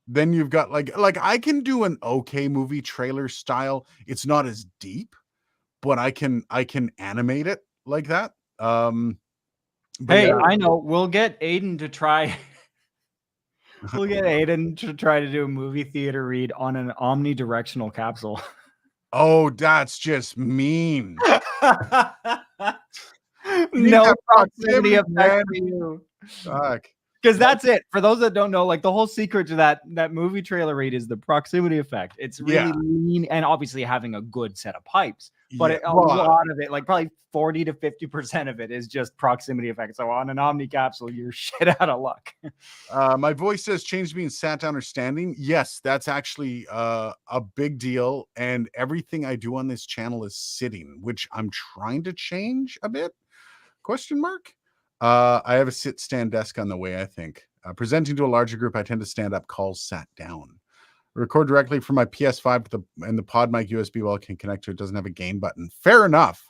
then you've got like I can do an okay movie trailer style. It's not as deep, but I can animate it like that. Hey, yeah. I know. We'll get Aiden to try. We'll get Aiden to try to do a movie theater read on an omnidirectional capsule. Oh, that's just mean. No proximity effect for you. Fuck. Because that's it. For those that don't know, like the whole secret to that movie trailer read is the proximity effect. It's really lean, and obviously having a good set of pipes. But a lot of it, like probably 40 to 50% of it, is just proximity effect. So on an Omni capsule, you're shit out of luck. My voice says change being sat down or standing. Yes, that's actually a big deal. And everything I do on this channel is sitting, which I'm trying to change a bit. Question mark. I have a sit-stand desk on the way, I think. Presenting to a larger group, I tend to stand up. Calls sat down. Record directly from my PS5 and the pod mic USB well can connect to it. Doesn't have a gain button. Fair enough.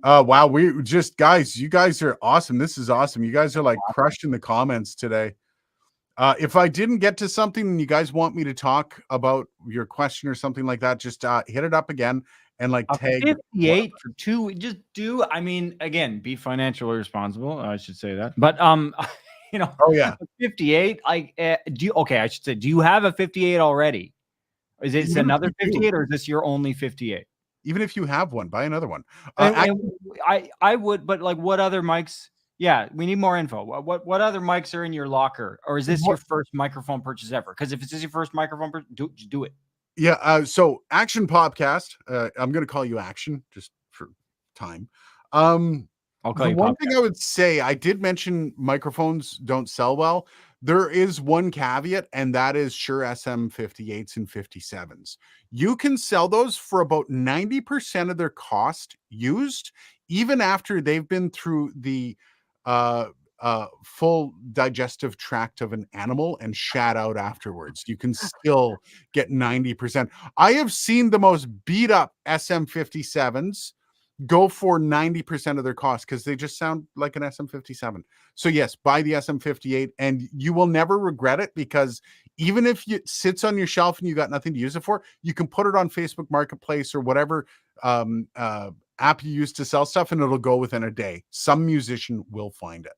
Wow, we just guys, you guys are awesome. This is awesome. You guys are like crushed in the comments today. If I didn't get to something and you guys want me to talk about your question or something like that, just hit it up again. And like tag 58 for 2. Just do. I mean, again, be financially responsible. I should say that. But you know, 58. Like, I should say, do you have a 58 already? Is it another 58, or is this your only 58? Even if you have one, buy another one. I would, but like, what other mics? Yeah, we need more info. What other mics are in your locker, or is this your first microphone purchase ever? Because if this is your first microphone purchase, do it. Yeah, so Action Podcast. I'm going to call you Action just for time. I'll call you one thing I would say, I did mention microphones don't sell well. There is one caveat, and that is Shure SM58s and 57s. You can sell those for about 90% of their cost used, even after they've been through the full digestive tract of an animal and shat out afterwards. You can still get 90%. I have seen the most beat up SM57s go for 90% of their cost because they just sound like an SM57. So yes, buy the SM58 and you will never regret it, because even if it sits on your shelf and you got nothing to use it for, you can put it on Facebook Marketplace or whatever app you use to sell stuff, and it'll go within a day. Some musician will find it.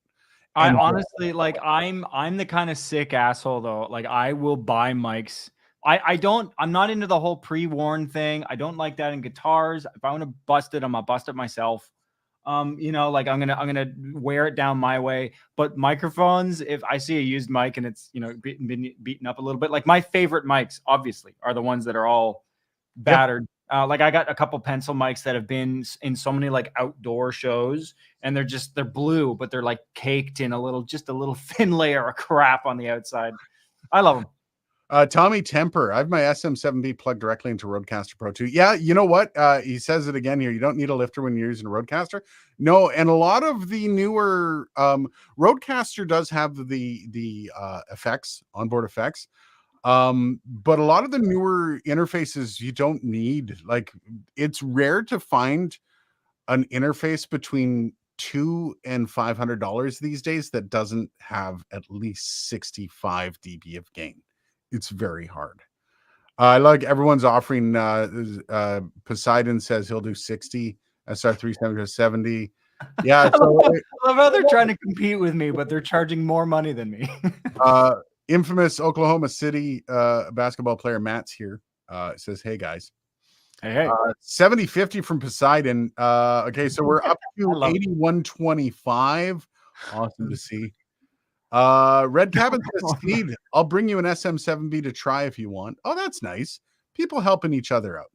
I honestly, like, I'm the kind of sick asshole though. Like, I will buy mics. I'm not into the whole pre-worn thing. I don't like that in guitars. If I want to bust it, I'm gonna bust it myself. You know, like I'm gonna wear it down my way. But microphones, if I see a used mic and it's, you know, been beaten up a little bit, like my favorite mics obviously are the ones that are all battered. Like I got a couple pencil mics that have been in so many like outdoor shows, and they're blue, but they're like caked in just a little thin layer of crap on the outside. I love them. Tommy Temper, I have my SM7B plugged directly into Rodecaster Pro 2. Yeah, you know what? He says it again here. You don't need a lifter when you're using a Rodecaster. No, and a lot of the newer Rodecaster does have the effects, onboard effects. But a lot of the newer interfaces you don't need. Like, it's rare to find an interface between $200 and $500 these days that doesn't have at least 65 dB of gain. It's very hard. I like everyone's offering. Poseidon says he'll do 60. SR370 to 70. Yeah, so I love how they're trying to compete with me, but they're charging more money than me. Infamous Oklahoma City basketball player Matt's here. Says, hey guys. Hey. 7050 from Poseidon. Okay, so we're up to 8125. Awesome to see. Red Cabin says, Steve, I'll bring you an SM7B to try if you want. Oh, that's nice. People helping each other out.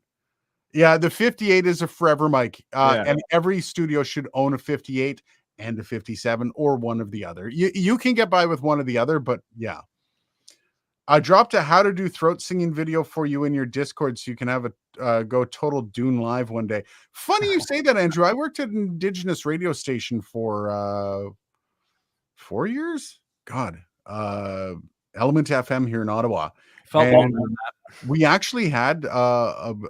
Yeah, the 58 is a forever mic, and every studio should own a 58 and a 57 or one of the other. You can get by with one or the other, but yeah. I dropped a how to do throat singing video for you in your Discord so you can have a go total Dune live one day. Funny you say that, Andrew. I worked at an Indigenous radio station for 4 years. God, Element FM here in Ottawa. Felt longer than We actually had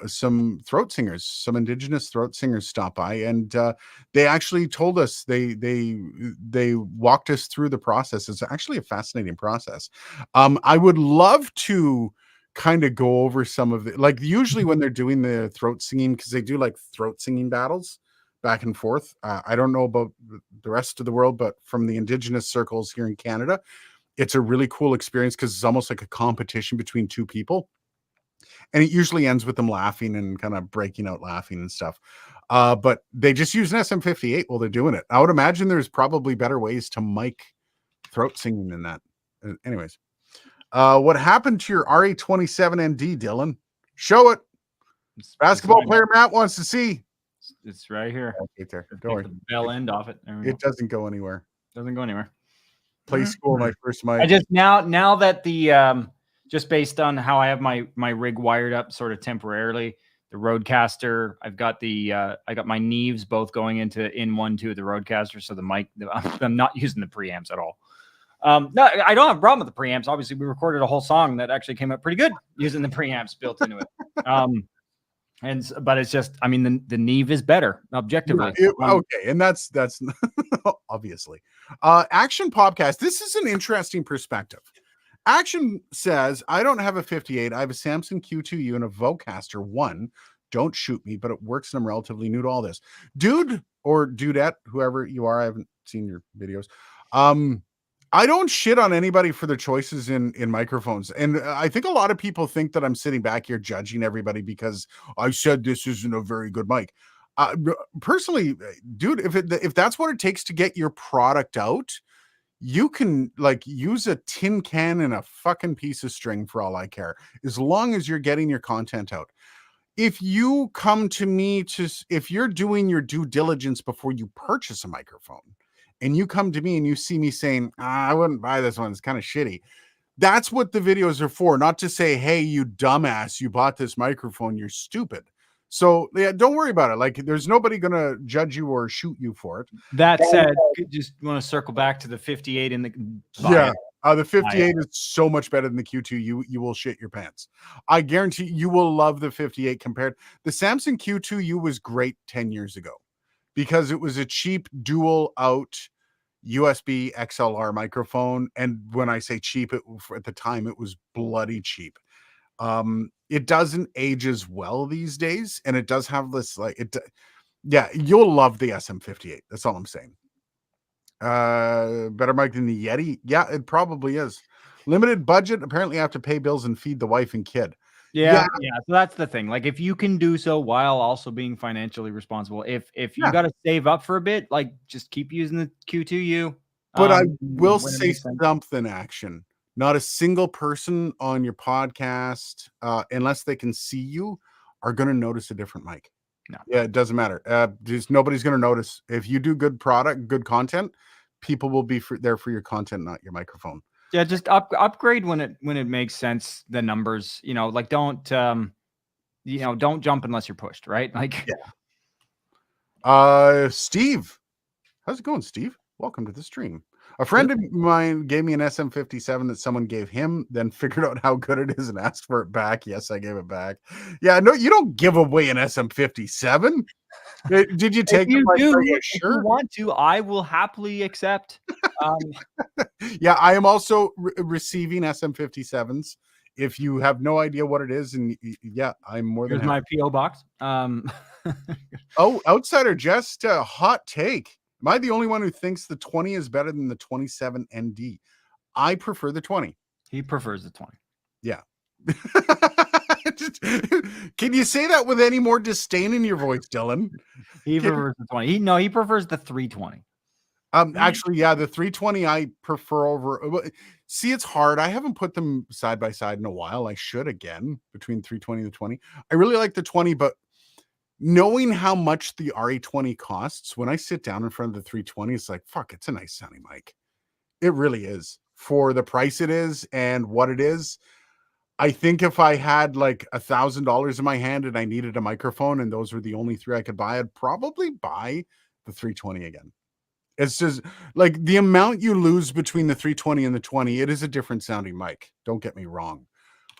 some throat singers, some Indigenous throat singers stop by, and they actually told us they walked us through the process. It's actually a fascinating process. I would love to kind of go over some of the, like, usually when they're doing the throat singing, because they do like throat singing battles back and forth. I don't know about the rest of the world, but from the Indigenous circles here in Canada, it's a really cool experience because it's almost like a competition between two people. And it usually ends with them laughing and kind of breaking out laughing and stuff. But they just use an SM58 while they're doing it. I would imagine there's probably better ways to mic throat singing than that. Anyways, what happened to your RA27ND, Dylan? Show it. Basketball player Matt wants to see. It's right here. Right there. Don't worry. The bell end off it. It doesn't go anywhere. Doesn't go anywhere. Play school my first mic. I just now that the just based on how I have my rig wired up sort of temporarily, the Rodecaster, I've got the I got my Neves both going into in 1-2 of the Rodecaster, so the mic, I'm not using the preamps at all. No, I don't have a problem with the preamps. Obviously, we recorded a whole song that actually came out pretty good using the preamps built into it. But it's just, I mean, the Neve is better objectively. Okay, and that's obviously. Action Podcast. This is an interesting perspective. Action says, I don't have a 58. I have a Samsung Q2U and a Vocaster 1. Don't shoot me, but it works and I'm relatively new to all this. Dude or dudette, whoever you are, I haven't seen your videos. I don't shit on anybody for their choices in microphones. And I think a lot of people think that I'm sitting back here judging everybody because I said this isn't a very good mic. Personally, dude, if that's what it takes to get your product out, you can like use a tin can and a fucking piece of string for all I care, as long as you're getting your content out. If you come to me if you're doing your due diligence before you purchase a microphone, and you come to me and you see me saying, I wouldn't buy this one, it's kind of shitty. That's what the videos are for, not to say, hey, you dumbass, you bought this microphone, you're stupid. So yeah, don't worry about it. Like, there's nobody going to judge you or shoot you for it. That said, just want to circle back to the 58 in the the 58 is so much better than the Q2. You will shit your pants. I guarantee you will love the 58 compared. The Samsung Q2U was great 10 years ago because it was a cheap dual out USB XLR microphone. And when I say cheap, at the time it was bloody cheap. It doesn't age as well these days, and it does have this you'll love the SM58. That's all I'm saying. Better mic than the Yeti. Yeah, it probably is. Limited budget. Apparently I have to pay bills and feed the wife and kid. Yeah. So that's the thing. Like, if you can do so while also being financially responsible, if you got to save up for a bit, like, just keep using the Q2U. But I will say something, Action. Not a single person on your podcast, unless they can see you, are going to notice a different mic. No. Yeah, it doesn't matter. Just nobody's going to notice. If you do good product, good content, people will be there for your content, not your microphone. Yeah, just upgrade when it makes sense. The numbers, like, don't jump unless you're pushed, right? Like, Steve, how's it going, Steve? Welcome to the stream. A friend of mine gave me an SM57 that someone gave him, then figured out how good it is and asked for it back. Yes, I gave it back. Yeah, no, you don't give away an SM57. Did you take it? If you want to, I will happily accept. Yeah, I am also receiving SM57s. If you have no idea what it is, and yeah, I'm more than my PO box. Oh, Outsider, just a hot take. Am I the only one who thinks the 20 is better than the 27 ND? I prefer the 20. He prefers the 20. Yeah. Can you say that with any more disdain in your voice, Dylan? He prefers the 20. He prefers the 320. Actually, yeah, the 320 I prefer over. See, it's hard. I haven't put them side by side in a while. I should again, between 320 and the 20. I really like the 20, but knowing how much the RE20 costs, when I sit down in front of the 320, it's like, fuck, it's a nice sounding mic. It really is for the price it is and what it is. I think if I had like $1,000 in my hand and I needed a microphone and those were the only three I could buy, I'd probably buy the 320 again. It's just like the amount you lose between the 320 and the 20, it is a different sounding mic. Don't get me wrong.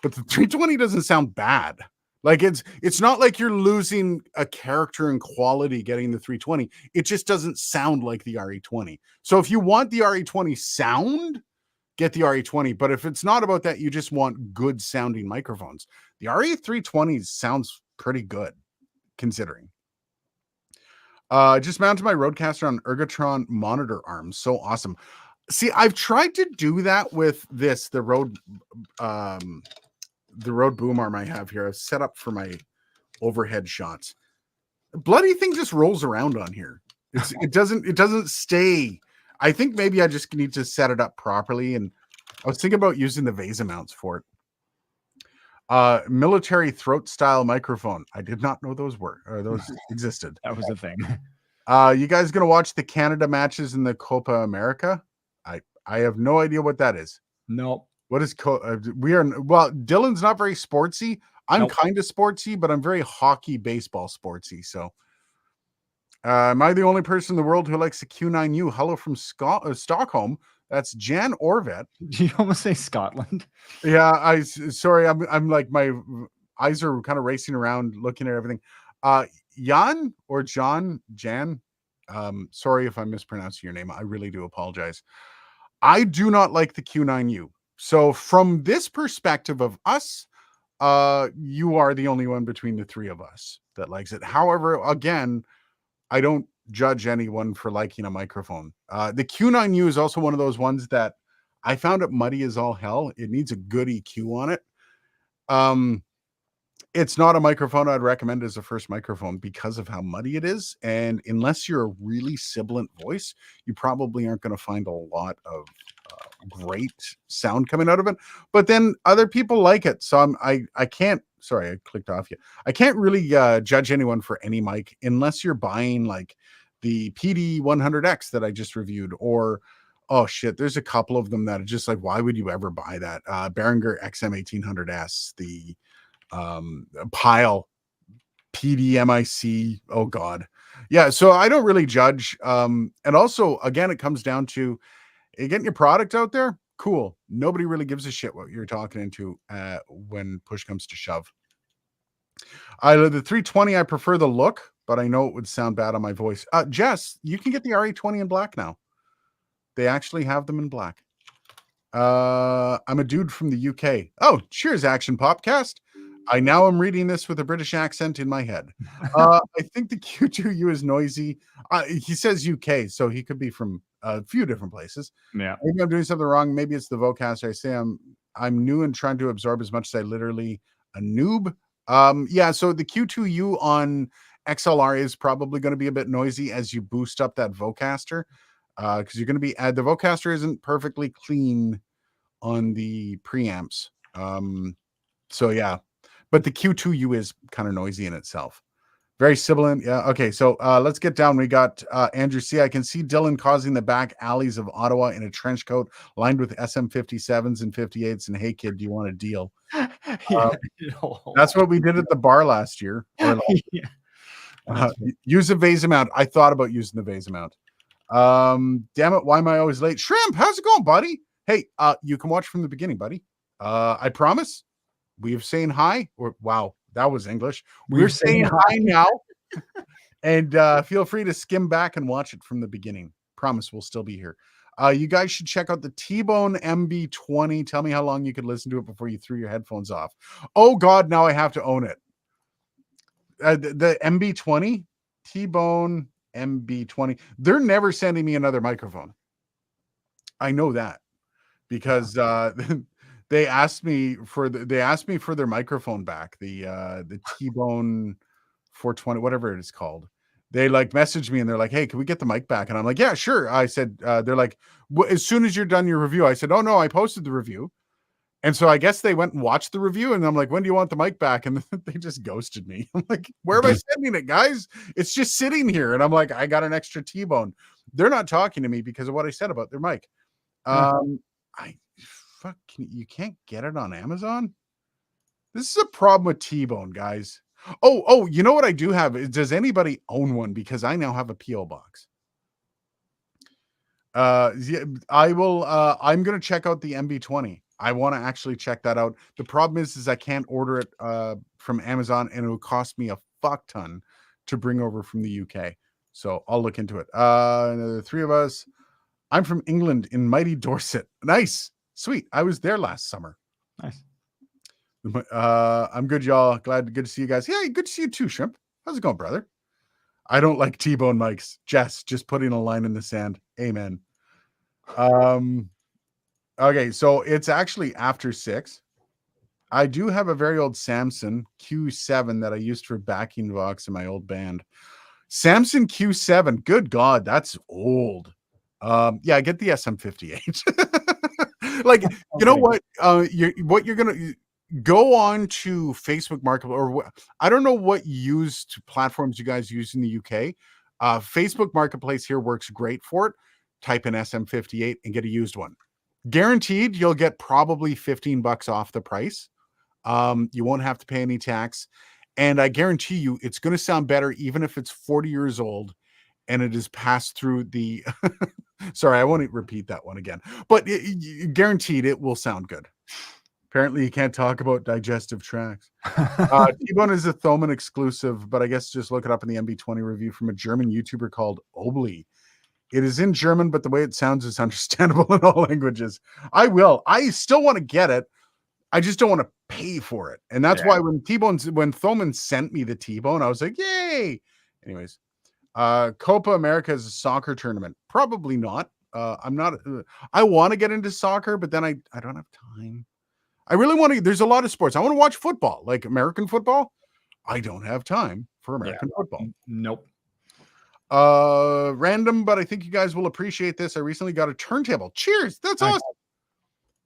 But the 320 doesn't sound bad. Like it's not like you're losing a character and quality getting the 320. It just doesn't sound like the RE20. So if you want the RE20 sound, get the RE20. But if it's not about that, you just want good sounding microphones. The RE320 sounds pretty good considering. Just mounted my Rodecaster on Ergotron monitor arms. So awesome. See, I've tried to do that with this, the Rode boom arm I have here. I've set up for my overhead shots. The bloody thing just rolls around on here. It doesn't stay. I think maybe I just need to set it up properly. And I was thinking about using the VESA mounts for it. Military throat style microphone. I did not know those existed. That was a thing. You guys gonna watch the Canada matches in the Copa America? I have no idea what that is. Nope. What is Dylan's not very sportsy. I'm kind of sportsy, but I'm very hockey, baseball sportsy. So, am I the only person in the world who likes the Q9U? Hello from Stockholm. That's Jan Orvet. Did you almost say Scotland? Yeah, sorry. I'm like my eyes are kind of racing around looking at everything. Jan or Jan. Sorry if I'm mispronouncing your name. I really do apologize. I do not like the Q9U. So from this perspective of us, you are the only one between the three of us that likes it. However, again, I don't judge anyone for liking a microphone. The Q9U is also one of those ones that I found it muddy as all hell. It needs a good EQ on it. It's not a microphone I'd recommend as a first microphone because of how muddy it is. And unless you're a really sibilant voice, you probably aren't going to find a lot of great sound coming out of it. But then other people like it. So I can't, sorry, I clicked off you. I can't really judge anyone for any mic unless you're buying like the PD100X that I just reviewed, or oh shit, there's a couple of them that are just like, why would you ever buy that? Behringer XM1800S, the Pile PDMIC. Oh god. Yeah, so I don't really judge. And also again, it comes down to getting your product out there. Cool. Nobody really gives a shit what you're talking into when push comes to shove. The 320, I prefer the look, but I know it would sound bad on my voice. Jess, you can get the RE20 in black now. They actually have them in black. I'm a dude from the UK. Oh, cheers, Action Popcast. I now am reading this with a British accent in my head. I think the Q2U is noisy. He says UK, so he could be from a few different places. Yeah. Maybe I'm doing something wrong. Maybe it's the Vocaster. I say I'm new and trying to absorb as much as I literally a noob. Yeah, so the Q2U on XLR is probably going to be a bit noisy as you boost up that Vocaster. Because you're going to be the Vocaster isn't perfectly clean on the preamps. So yeah, but the Q2U is kind of noisy in itself. Very sibilant. Yeah. Okay. So let's get down. We got Andrew C. I can see Dylan causing the back alleys of Ottawa in a trench coat lined with SM57s and 58s. And hey, kid, do you want a deal? Yeah. That's what we did at the bar last year. Yeah. Use a VESA mount. I thought about using the VESA mount. Damn it, why am I always late? Shrimp, how's it going, buddy? Hey, you can watch from the beginning, buddy. I promise. We're saying hi. Or wow, that was English. We're saying hi now. And feel free to skim back and watch it from the beginning. Promise we'll still be here. You guys should check out the T-Bone MB20. Tell me how long you could listen to it before you threw your headphones off. Oh God, now I have to own it. The MB20, T-Bone MB20. They're never sending me another microphone. I know that because they asked me for their microphone back, the T-Bone 420, whatever it is called. They like messaged me and they're like, hey, can we get the mic back? And I'm like, yeah, sure. I said, they're like, as soon as you're done your review. I said, oh no, I posted the review. And so I guess they went and watched the review, and I'm like, when do you want the mic back? And they just ghosted me. I'm like, where am I sending it, guys? It's just sitting here. And I'm like, I got an extra T-bone. They're not talking to me because of what I said about their mic. You can't get it on Amazon. This is a problem with T-bone, guys. Oh, you know what I do have? Does anybody own one? Because I now have a PO box. Yeah, I will. I'm gonna check out the MB20. I want to actually check that out. The problem is I can't order it from Amazon, and it will cost me a fuck ton to bring over from the UK. So I'll look into it. The three of us. I'm from England in mighty Dorset. Nice, sweet. I was there last summer. Nice. I'm good, y'all. Good to see you guys. Yeah, good to see you too, Shrimp. How's it going, brother? I don't like T-bone mics. Jess, just putting a line in the sand. Amen. Okay, so it's actually after 6. I do have a very old Samson Q7 that I used for backing vox in my old band. Samson Q7. Good God, that's old. Yeah, get the SM58. Like, you know what? You're gonna go on to Facebook Marketplace, or I don't know what used platforms you guys use in the UK. Facebook Marketplace here works great for it. Type in SM58 and get a used one. Guaranteed, you'll get probably $15 off the price. You won't have to pay any tax, and I guarantee you, it's going to sound better even if it's 40 years old and it is passed through the. Sorry, I won't repeat that one again, but guaranteed it will sound good. Apparently, you can't talk about digestive tracts. T-bone is a Thomann exclusive, but I guess just look it up in the MB20 review from a German YouTuber called Obli. It is in German, but the way it sounds is understandable in all languages. I will. I still want to get it. I just don't want to pay for it. And that's why when Thomann sent me the T-bone, I was like, yay. Anyways, Copa America is a soccer tournament. Probably not. I'm not. I want to get into soccer, but then I don't have time. I really want to. There's a lot of sports. I want to watch football, like American football. I don't have time for American football. Nope. Random, but I think you guys will appreciate this. I recently got a turntable. Cheers. That's awesome.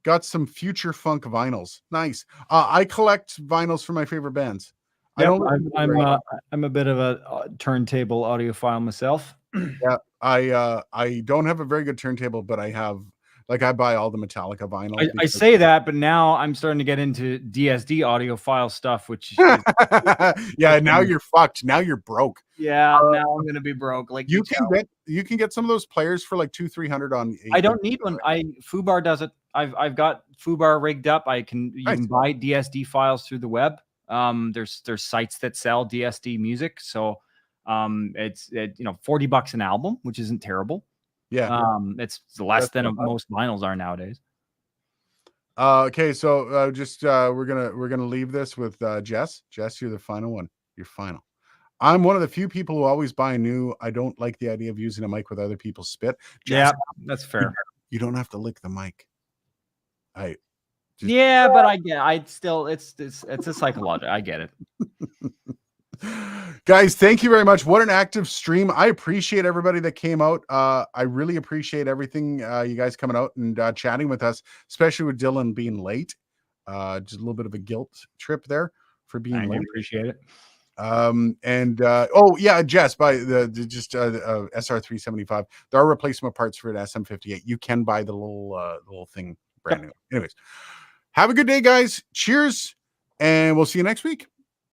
Got some future funk vinyls. Nice. I collect vinyls for my favorite bands. Yep, I'm a bit of a turntable audiophile myself. Yeah, I don't have a very good turntable, but I have, like, I buy all the Metallica vinyl. I say that, but now I'm starting to get into DSD audiophile stuff, which yeah, now you're fucked. Now you're broke. Yeah, now I'm gonna be broke. Like, you can get some of those players for like $200-300 on. I don't need one. Fubar does it. I've got Fubar rigged up. You can buy DSD files through the web. There's sites that sell DSD music, so it's $40 an album, which isn't terrible. Yeah, it's less than most vinyls are nowadays. Okay, so we're gonna leave this with Jess. Jess, you're the final one. You're final. I'm one of the few people who always buy new. I don't like the idea of using a mic with other people's spit. Jess, yeah, that's fair. You don't have to lick the mic. But it's a psychological. I get it. Guys, thank you very much. What an active stream. I appreciate everybody that came out. I really appreciate everything, you guys coming out and chatting with us, especially with Dylan being late. Just a little bit of a guilt trip there for being late. I appreciate it. Jess, by the SR375, there are replacement parts for an SM58. You can buy the little thing brand new. Anyways, have a good day, guys. Cheers, and we'll see you next week.